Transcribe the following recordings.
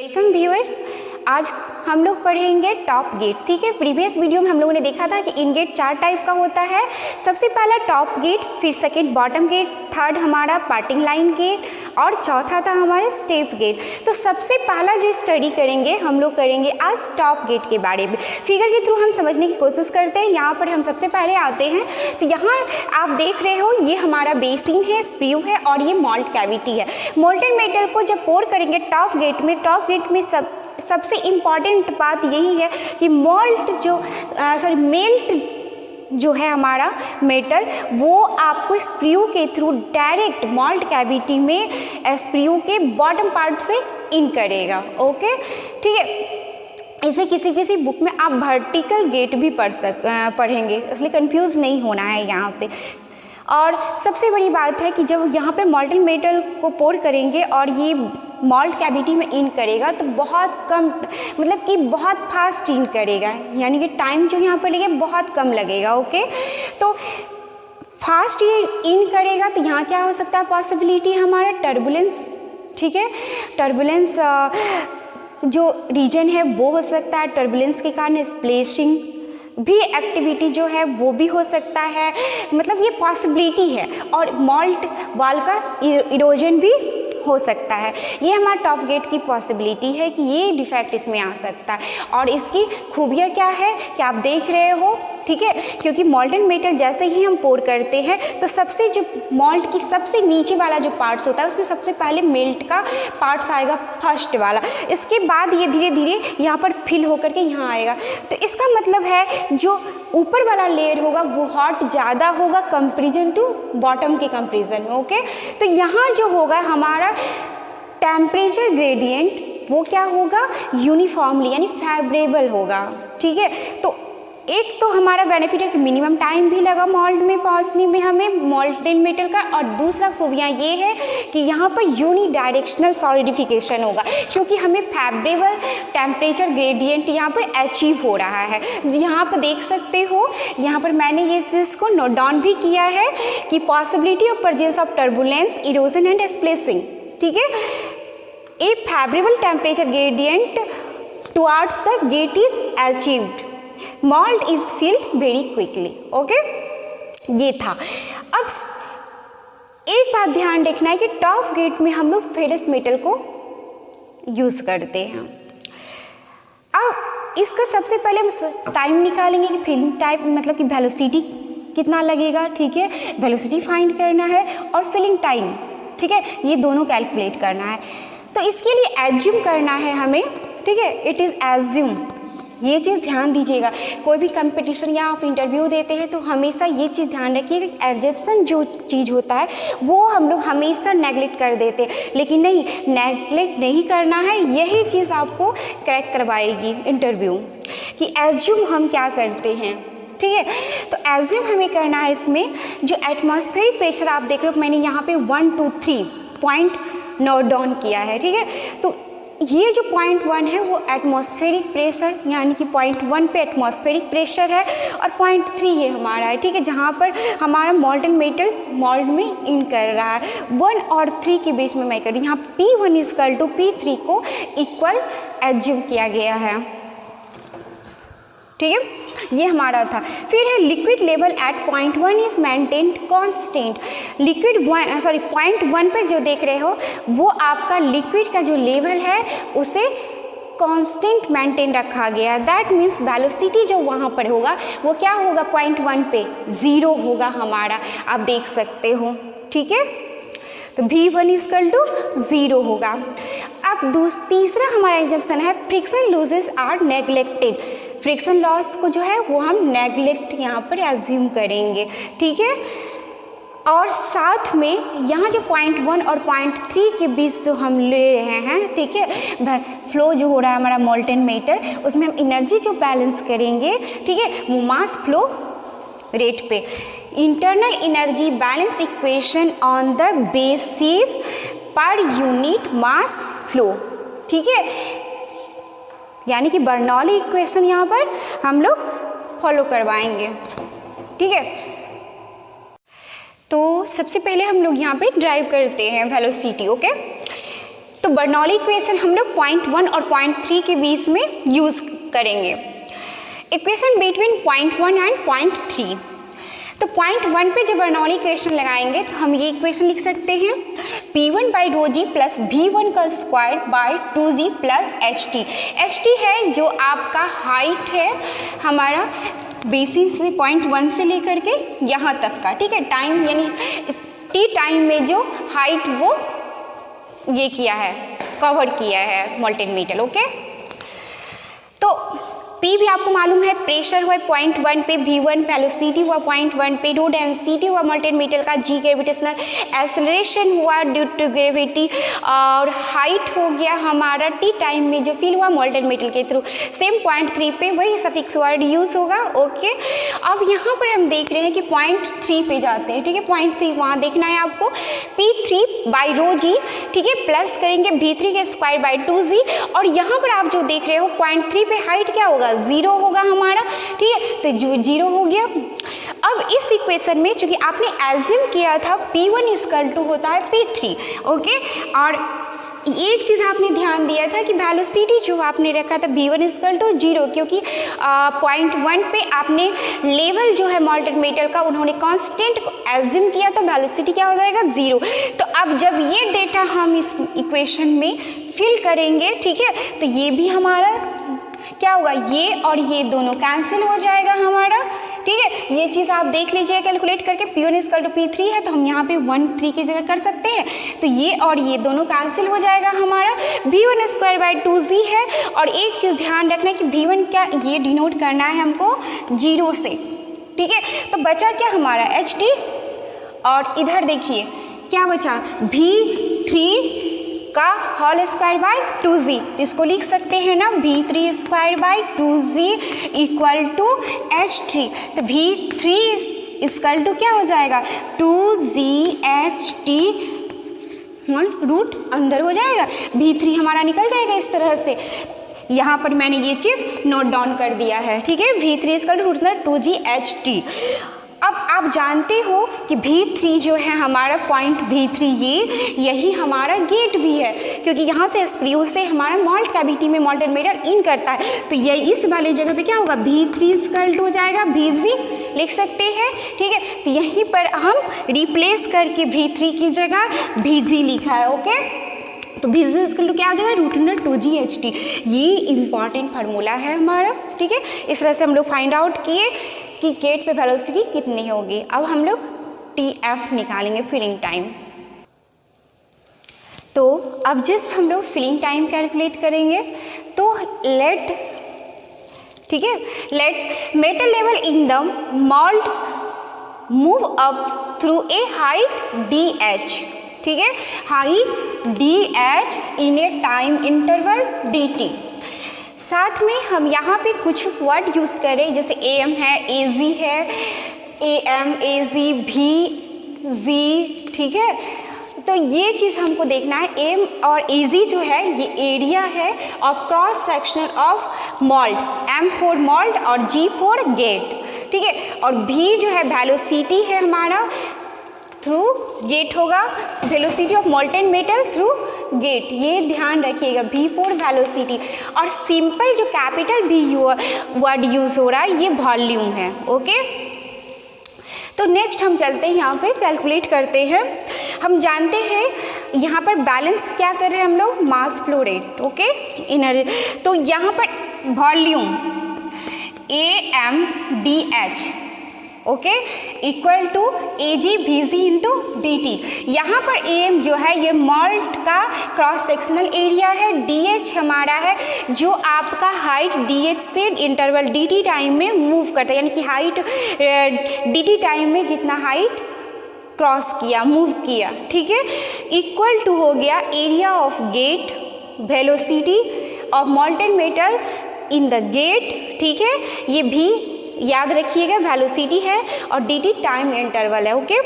Welcome viewers. आज हम लोग पढ़ेंगे टॉप गेट। ठीक है, प्रीवियस वीडियो में हम लोगों ने देखा था कि इनगेट 4 टाइप का होता है। सबसे पहला टॉप गेट, फिर सेकंड बॉटम गेट, थर्ड हमारा पार्टिंग लाइन गेट और चौथा था हमारे स्टेप गेट। तो सबसे पहला जो स्टडी करेंगे हम लोग करेंगे आज टॉप गेट के बारे में। फिगर के थ्रू हम समझने की कोशिश करते हैं। यहाँ पर हम सबसे पहले आते हैं तो यहाँ आप देख रहे हो ये हमारा बेसिन है, स्प्रू है और ये मॉल्ट कैविटी है। मोल्टेन मेटल को जब पोर करेंगे टॉप गेट में सबसे इम्पॉर्टेंट बात यही है कि मेल्ट जो है हमारा मेटल वो आपको स्प्रू के थ्रू डायरेक्ट मॉल्ट कैविटी में स्प्रू के बॉटम पार्ट से इन करेगा। ठीक है, इसे किसी बुक में आप वर्टिकल गेट भी पढ़ेंगे, इसलिए कंफ्यूज नहीं होना है यहाँ पे। और सबसे बड़ी बात है कि जब यहाँ पे मॉल्टेन मेटल को पोर करेंगे और ये मॉल्ट कैविटी में इन करेगा तो बहुत कम, मतलब कि बहुत फास्ट इन करेगा, यानी कि टाइम जो यहाँ पर लगेगा बहुत कम लगेगा। ओके, तो फास्ट ये इन करेगा तो यहाँ क्या हो सकता है पॉसिबिलिटी हमारा टर्बुलेंस। ठीक है, टर्बुलेंस जो रीजन है वो हो सकता है, टर्बुलेंस के कारण स्प्लैशिंग भी एक्टिविटी जो है वो भी हो सकता है, मतलब ये पॉसिबिलिटी है। और मॉल्ट वाल का इरोजन भी हो सकता है। ये हमारा टॉप गेट की पॉसिबिलिटी है कि ये डिफेक्ट इसमें आ सकता है। और इसकी खूबियाँ क्या है कि आप देख रहे हो, ठीक है, क्योंकि मॉल्टेन मेटल जैसे ही हम पोर करते हैं तो सबसे जो मॉल्ट की सबसे नीचे वाला जो पार्ट्स होता है उसमें सबसे पहले मेल्ट का पार्ट्स आएगा, फर्स्ट वाला। इसके बाद ये धीरे धीरे यहाँ पर फिल होकर के यहाँ आएगा। तो इसका मतलब है जो ऊपर वाला लेयर होगा वो हॉट ज़्यादा होगा कंपेरिजन टू बॉटम के कंपेरिजन में। ओके, तो यहाँ जो होगा हमारा टेम्परेचर ग्रेडियंट वो क्या होगा, यूनिफॉर्मली यानी फेवरेबल होगा। ठीक है, तो एक तो हमारा बेनिफिट है कि मिनिमम टाइम भी लगा मॉल्ट में पहुंचने में हमें मॉल्टेन मेटल का, और दूसरा खूबियाँ ये है कि यहाँ पर यूनी डायरेक्शनल सॉलिडिफिकेशन होगा क्योंकि हमें फेवरेबल टेम्परेचर ग्रेडियंट यहाँ पर अचीव हो रहा है। यहाँ पर देख सकते हो, यहाँ पर मैंने ये चीज़ को नोट डाउन भी किया है कि possibility of presence of turbulence, erosion and splashing. ठीक है, a favourable temperature gradient towards the gate is achieved, melt is filled very quickly. Okay, ये था। अब एक बात ध्यान रखना है कि टॉप गेट में हम लोग फेरस मेटल को यूज करते हैं। अब इसका सबसे पहले हम टाइम निकालेंगे कि फिलिंग टाइम मतलब कि वेलोसिटी कितना लगेगा। ठीक है, वेलोसिटी फाइंड करना है और फिलिंग टाइम, ठीक है, ये दोनों कैलकुलेट करना है। तो इसके लिए एज्यूम करना है हमें। ठीक है, इट इज़ एज्यूम, ये चीज़ ध्यान दीजिएगा। कोई भी कंपटीशन या आप इंटरव्यू देते हैं तो हमेशा ये चीज़ ध्यान रखिएगा कि एजम्पशन जो चीज़ होता है वो हम लोग हमेशा नेगलेक्ट कर देते हैं, लेकिन नहीं, नेगलेक्ट नहीं करना है। यही चीज़ आपको क्रैक करवाएगी इंटरव्यू कि एज्यूम हम क्या करते हैं। ठीक है, तो एज्यूम हमें करना है इसमें जो एटमॉस्फेरिक प्रेशर आप देख रहे हो, मैंने यहाँ पे 1 2 3 पॉइंट नोट डाउन किया है। ठीक है, तो ये जो पॉइंट 1 है वो एटमॉस्फेरिक प्रेशर, यानी कि पॉइंट 1 पे एटमॉस्फेरिक प्रेशर है, और पॉइंट 3 ये हमारा है। ठीक है, जहाँ पर हमारा मॉल्टेन मेटल मॉल्ट में इन कर रहा है। 1 और 3 के बीच में मैं कर रही हूँ। यहाँ P1 इक्वल टू P3 को इक्वल एज्यूम किया गया है। ठीक है, ये हमारा था। फिर है liquid level at point 1 is maintained constant. Liquid point 1 पर जो देख रहे हो वो आपका लिक्विड का जो लेवल है उसे कांस्टेंट मेंटेन रखा गया। दैट मीन्स वेलोसिटी जो वहाँ पर होगा वो क्या होगा, पॉइंट 1 पे 0 होगा हमारा, आप देख सकते हो। ठीक है, तो V1 इक्वल टू 0 होगा। अब तीसरा हमारा एग्जाम्पशन है friction losses are neglected. Friction loss को जो है वो हम नेग्लेक्ट यहाँ पर एज्यूम करेंगे। ठीक है, और साथ में यहाँ जो पॉइंट 1 और पॉइंट 3 के बीच जो हम ले रहे हैं, ठीक है, फ्लो जो हो रहा है हमारा मॉल्टेन मेटल, उसमें हम एनर्जी जो बैलेंस करेंगे, ठीक है, वो मास फ्लो रेट पे। Internal energy balance equation on the basis per unit mass flow. ठीक है, यानी कि बर्नौली इक्वेशन यहाँ पर हम लोग फॉलो करवाएंगे। ठीक है, तो सबसे पहले हम लोग यहाँ पे ड्राइव करते हैं वेलोसिटी। ओके, तो बर्नौली इक्वेशन हम लोग पॉइंट 1 और पॉइंट 3 के बीच में यूज़ करेंगे। Equation between point 1 and point 3। तो पॉइंट 1 पे जब बर्नौली इक्वेशन लगाएंगे तो हम ये इक्वेशन लिख सकते हैं P1 by rho ji plus V1 का square by 2G plus HT। HT है जो आपका हाइट है हमारा बेसिन से पॉइंट 1 से लेकर के यहाँ तक का, ठीक है, टाइम यानी T टाइम में जो हाइट वो ये किया है, कवर किया है मोल्टेन मेटल। ओके, तो P भी आपको मालूम है, प्रेशर हुआ पॉइंट 1 पे, V1 वेलोसिटी हुआ पॉइंट 1 पे, रो डेंसिटी हुआ मोल्टेन मेटल का, G ग्रेविटेशनल एक्सेलरेशन हुआ ड्यू टू ग्रेविटी, और हाइट हो गया हमारा T टाइम में जो फील हुआ मोल्टेन मेटल के थ्रू। सेम पॉइंट 3 पे वही सफिक्स वर्ड यूज़ होगा। ओके, अब यहाँ पर हम देख रहे हैं कि पॉइंट 3 पे जाते हैं, ठीक है, पॉइंट 3 वहाँ देखना है आपको, P3 बाई रो जी, ठीक है, प्लस करेंगे V3 के स्क्वायर बाई 2G, और यहाँ पर आप जो देख रहे हो पॉइंट 3 पे हाइट क्या होगा, 0 होगा हमारा, ठीक है, तो जो 0 हो गया। अब इस इक्वेशन में चूंकि आपने एज्यूम किया था P1 इक्वल टू होता है P3, ओके, और एक चीज़ आपने ध्यान दिया था कि वेलोसिटी जो आपने रखा था V1 इक्वल टू 0, क्योंकि पॉइंट 1 पे आपने लेवल जो है मोल्टेन मेटल का उन्होंने कांस्टेंट एज्यूम किया, तो वेलोसिटी क्या हो जाएगा, 0। तो अब जब ये डेटा हम इस इक्वेशन में फिल करेंगे, ठीक है, तो ये भी हमारा क्या होगा, ये और ये दोनों कैंसिल हो जाएगा हमारा, ठीक है। ये चीज़ आप देख लीजिए कैलकुलेट करके, P1 इक्वल टू P3 है तो हम यहाँ पे 1 3 की जगह कर सकते हैं, तो ये और ये दोनों कैंसिल हो जाएगा हमारा। V1 स्क्वायर बाई 2G है, और एक चीज़ ध्यान रखना है कि V1 क्या, ये डिनोट करना है हमको 0 से, ठीक है। तो बचा क्या हमारा HT, और इधर देखिए क्या बचा, V3 का होल स्क्वायर बाई 2G, इसको लिख सकते हैं ना V3 square by 2G equal to H3। तो V3 इक्वल टू क्या हो जाएगा, 2GHT रूट अंदर हो जाएगा, V3 हमारा निकल जाएगा इस तरह से। यहाँ पर मैंने ये चीज़ नोट डाउन कर दिया है, ठीक है, V3 equal to root 2GHT। अब आप जानते हो कि V3 जो है हमारा पॉइंट V3 यही हमारा गेट भी है, क्योंकि यहाँ से स्प्रियो से हमारा मॉल्ट कैविटी में मोल्टेन मेटल इन करता है, तो ये इस वाले जगह पे क्या होगा, V3 इक्वल टू हो जाएगा Vg, लिख सकते हैं, ठीक है। तो यहीं पर हम रिप्लेस करके V3 की जगह Vg लिखा है। ओके, तो Vg इक्वल टू क्या हो जाएगा, रूट अंडर 2GHT। ये इंपॉर्टेंट फार्मूला है हमारा, ठीक है। इस तरह से हम लोग फाइंड आउट किए कि गेट पे वेलोसिटी कितनी होगी। अब हम लोग TF निकालेंगे, फिलिंग टाइम। तो अब जस्ट हम लोग फिलिंग टाइम कैलकुलेट करेंगे। तो लेट, ठीक है, let metal level in the mould move up through a height DH, ठीक है, height DH in a time interval DT। साथ में हम यहाँ पे कुछ वर्ड यूज़ करें, जैसे AM है, AZ है, AM, AZ, VZ, ठीक है। तो ये चीज़ हमको देखना है, AM और AZ जो है ये एरिया है of cross sectional of mould, M for mould और G फॉर गेट, ठीक है, और V जो है वेलोसिटी है हमारा थ्रू गेट होगा, velocity of molten metal through gate, ये ध्यान रखिएगा, V फॉर वेलोसिटी। और सिंपल जो कैपिटल V वर्ड यूज़ हो रहा है ये वॉल्यूम है। ओके, तो नेक्स्ट हम चलते हैं, यहाँ पे कैलकुलेट करते हैं। हम जानते हैं यहाँ पर बैलेंस क्या कर रहे हैं हम लोग, mass flow rate, okay, energy. तो यहाँ पर volume AMDH, okay, equal to AgVg into DT। यहाँ पर AM जो है ये मोल्ट का क्रॉस सेक्शनल एरिया है, DH हमारा है जो आपका हाइट DH से इंटरवल DT टाइम में मूव करता है, यानी कि हाइट DT टाइम में जितना हाइट क्रॉस किया, मूव किया, ठीक है, इक्वल टू हो गया area of gate, velocity of molten metal in the gate, ठीक है, ये भी याद रखिएगा वेलोसिटी है, और DT टाइम इंटरवल है। ओके,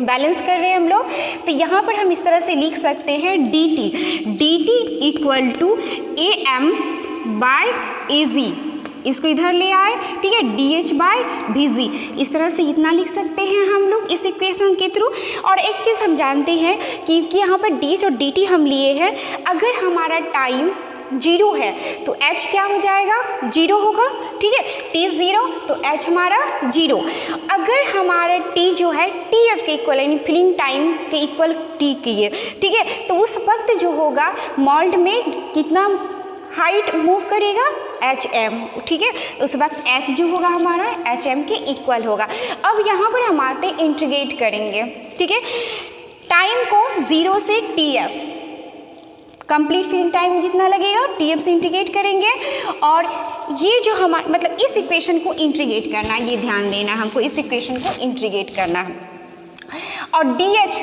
बैलेंस कर रहे हैं हम लोग, तो यहाँ पर हम इस तरह से लिख सकते हैं DT equal to AM by AZ, इसको इधर ले आए, ठीक है, DH/VG, इस तरह से इतना लिख सकते हैं हम लोग इस इक्वेशन के थ्रू। और एक चीज़ हम जानते हैं कि यहाँ पर DH और DT हम लिए हैं, अगर हमारा टाइम 0 है तो H क्या हो जाएगा, 0 होगा, ठीक है, T 0 तो H हमारा 0। अगर हमारा T जो है TF के इक्वल यानी फिलिंग टाइम के इक्वल T की है, ठीक है, तो उस वक्त जो होगा मोल्ड में कितना हाइट मूव करेगा, HM, ठीक है, उस वक्त H जो होगा हमारा HM के इक्वल होगा। अब यहाँ पर हम आते इंटीग्रेट करेंगे, ठीक है, टाइम को 0 से TF, कंप्लीट फिलिंग टाइम जितना लगेगा TF से इंटीग्रेट करेंगे। और ये जो हमारा मतलब इस इक्वेशन को इंटीग्रेट करना है, ये ध्यान देना है हमको, इस इक्वेशन को इंटीग्रेट करना है। और DH,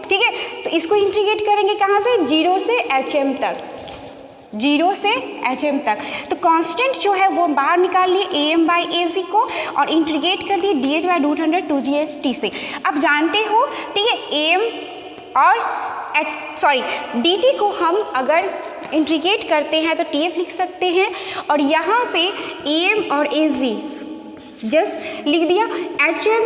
ठीक है, तो इसको इंटीग्रेट करेंगे कहाँ से, 0 से HM तक, 0 से HM तक। तो कांस्टेंट जो है वो बाहर निकाल लिए AM/AG को और इंटीग्रेट कर दिए DH/√100 2GHT से। अब जानते हो, ठीक है, AM और DT को हम अगर इंटीग्रेट करते हैं तो TF लिख सकते हैं, और यहाँ पे AM और AG जस्ट लिख दिया। HM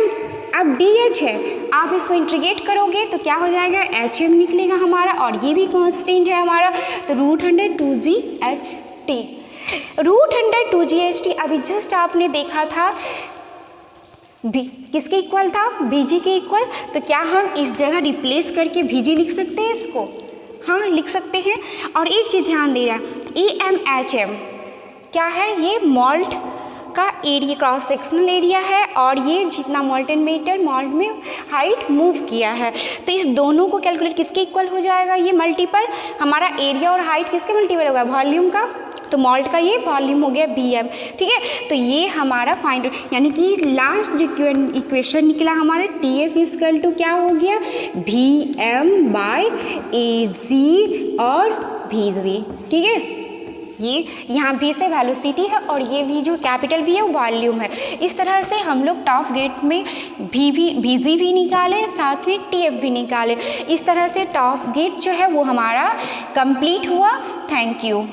अब DH है, आप इसको इंटीग्रेट करोगे तो क्या हो जाएगा, HM निकलेगा हमारा, और ये भी कांस्टेंट है हमारा, तो √100 2GHT, √100 2GHT। अभी जस्ट आपने देखा था किसके इक्वल था, VG के इक्वल, तो क्या हम इस जगह रिप्लेस करके VG लिख सकते हैं इसको, हाँ लिख सकते हैं। और एक चीज़ ध्यान दे रहा है, EMHM क्या है, ये मोल्ट का एरिया, क्रॉस सेक्शनल एरिया है, और ये जितना मोल्टन मेटर मोल्ट में हाइट मूव किया है, तो इस दोनों को कैलकुलेट किसके इक्वल हो जाएगा, ये मल्टीपल हमारा एरिया और हाइट किसके मल्टीपल होगा, वॉल्यूम का, तो मोल्ट का ये वॉल्यूम हो गया BM, ठीक है। तो ये हमारा फाइंड, यानी कि लास्ट जो इक्वेशन निकला हमारा TF इक्वल टू क्या हो गया, VM/AG और VG, ठीक है। ये यहाँ V से वेलोसिटी है और ये V जो कैपिटल V है वो वॉल्यूम है। इस तरह से हम लोग टॉप गेट में VG भी निकाले, साथ में TF भी निकाले। इस तरह से टॉप गेट जो है वो हमारा कंप्लीट हुआ। Thank you.